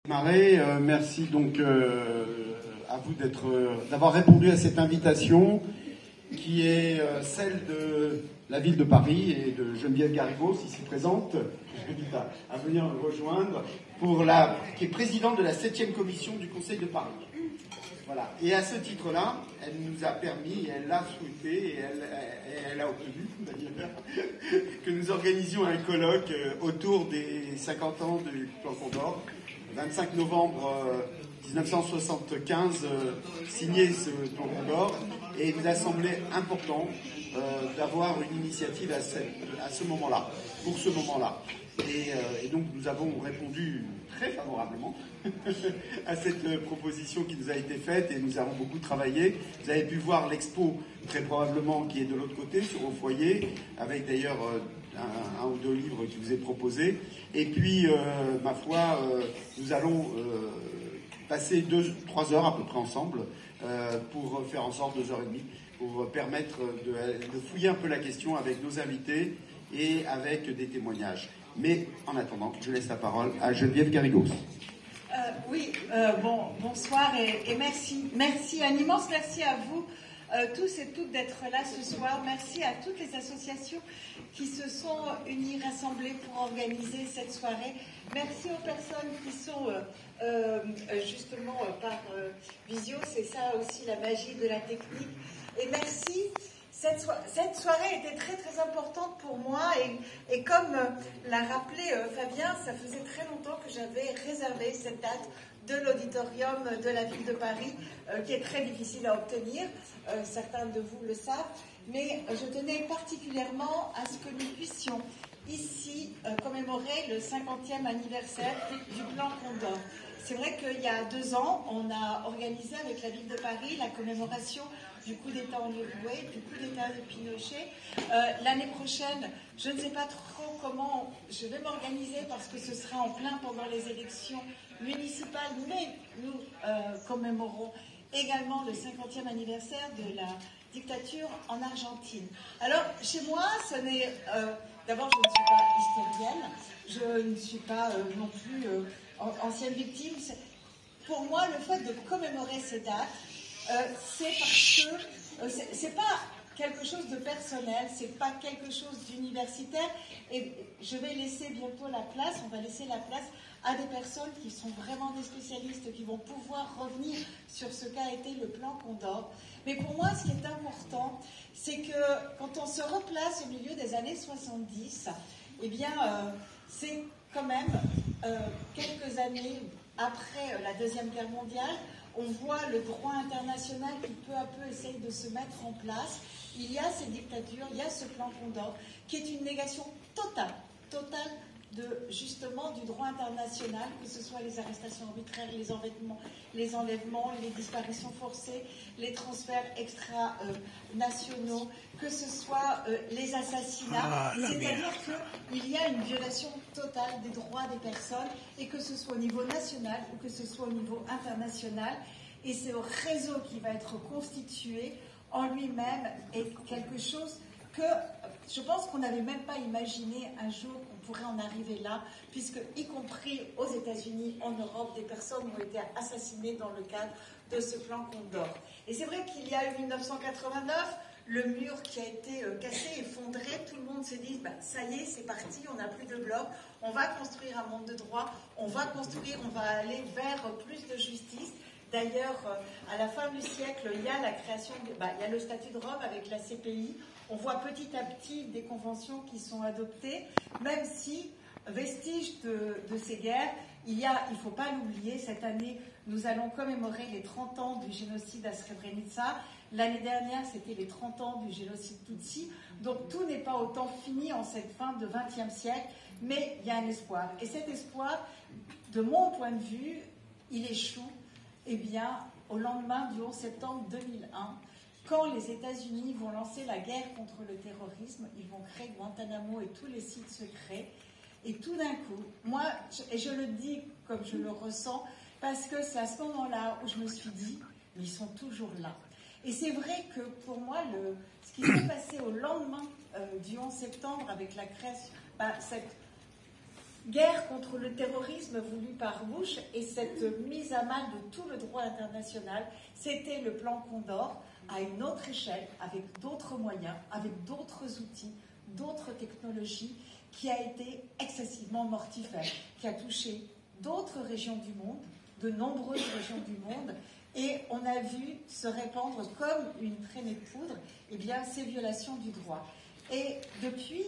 Marais, merci donc à vous d'avoir répondu à cette invitation qui est celle de la ville de Paris et de Geneviève Garrigos, ici présente, à venir me rejoindre, qui est présidente de la 7e commission du Conseil de Paris. Voilà. Et à ce titre-là, elle nous a permis, elle l'a souhaité, et elle a obtenu, d'ailleurs, que nous organisions un colloque autour des 50 ans du plan Condor. 25 novembre 1975, signé ce plan Condor, et il nous a semblé important d'avoir une initiative à ce moment-là, pour ce moment-là. Et donc nous avons répondu très favorablement à cette proposition qui nous a été faite, et nous avons beaucoup travaillé. Vous avez pu voir l'expo, très probablement, qui est de l'autre côté, sur Au Foyer, avec d'ailleurs un ou deux livres qui vous est proposé. Et puis, ma foi, nous allons passer 2-3 heures à peu près ensemble pour faire en sorte 2h30, pour permettre de fouiller un peu la question avec nos invités et avec des témoignages. Mais en attendant, je laisse la parole à Geneviève Garrigos. Bonsoir et merci. Merci, un immense merci à vous tous et toutes d'être là ce soir. Merci à toutes les associations qui se sont unies, rassemblées pour organiser cette soirée. Merci aux personnes qui sont justement par visio, c'est ça aussi la magie de la technique. Et merci. Cette soirée était très très importante pour moi et comme l'a rappelé Fabien, ça faisait très longtemps que j'avais réservé cette date de l'auditorium de la ville de Paris, qui est très difficile à obtenir, certains de vous le savent, mais je tenais particulièrement à ce que nous puissions ici commémorer le 50e anniversaire du plan Condor. C'est vrai qu'il y a 2 ans, on a organisé avec la ville de Paris la commémoration du coup d'État en Uruguay, du coup d'État de Pinochet. L'année prochaine, je ne sais pas trop comment je vais m'organiser parce que ce sera en plein pendant les élections municipales, mais nous commémorons également le 50e anniversaire de la dictature en Argentine. Alors, chez moi, ce n'est... D'abord, je ne suis pas historienne, je ne suis pas non plus ancienne victime. Pour moi, le fait de commémorer ces dates, c'est parce que c'est pas quelque chose de personnel, c'est pas quelque chose d'universitaire, et je vais laisser bientôt la place, on va laisser la place à des personnes qui sont vraiment des spécialistes, qui vont pouvoir revenir sur ce qu'a été le plan Condor. Mais pour moi, ce qui est important, c'est que quand on se replace au milieu des années 70, eh bien, c'est quand même quelques années après la Deuxième Guerre mondiale. On voit le droit international qui peu à peu essaye de se mettre en place. Il y a ces dictatures, il y a ce plan Condor, qui est une négation totale justement du droit international, que ce soit les arrestations arbitraires, les enlèvements, les disparitions forcées, les transferts extra-nationaux, que ce soit les assassinats. C'est-à-dire qu'il y a une violation totale des droits des personnes, et que ce soit au niveau national ou que ce soit au niveau international. Et c'est le réseau qui va être constitué en lui-même est quelque chose que je pense qu'on n'avait même pas imaginé un jour qu'on pourrait en arriver là, puisque, y compris aux États-Unis, en Europe, des personnes ont été assassinées dans le cadre de ce plan Condor. Et c'est vrai qu'il y a eu 1989, le mur qui a été cassé, effondré, tout le monde s'est dit, ça y est, c'est parti, on n'a plus de blocs, on va construire un monde de droit, on va aller vers plus de justice. D'ailleurs, à la fin du siècle, il y a la création, il y a le statut de Rome avec la CPI. On voit petit à petit des conventions qui sont adoptées, même si, vestige de ces guerres, il ne faut pas l'oublier, cette année, nous allons commémorer les 30 ans du génocide à Srebrenica. L'année dernière, c'était les 30 ans du génocide Tutsi. Donc tout n'est pas autant fini en cette fin de XXe siècle, mais il y a un espoir. Et cet espoir, de mon point de vue, il échoue, au lendemain du 11 septembre 2001, quand les États-Unis vont lancer la guerre contre le terrorisme, ils vont créer Guantanamo et tous les sites secrets. Et tout d'un coup, moi, et je le dis comme je le ressens, parce que c'est à ce moment-là où je me suis dit, mais ils sont toujours là. Et c'est vrai que pour moi, ce qui s'est passé au lendemain du 11 septembre avec la création, guerre contre le terrorisme voulu par Bush et cette mise à mal de tout le droit international, c'était le plan Condor à une autre échelle, avec d'autres moyens, avec d'autres outils, d'autres technologies, qui a été excessivement mortifère, qui a touché d'autres régions du monde, de nombreuses régions du monde, et on a vu se répandre comme une traînée de poudre, eh bien, ces violations du droit. Et depuis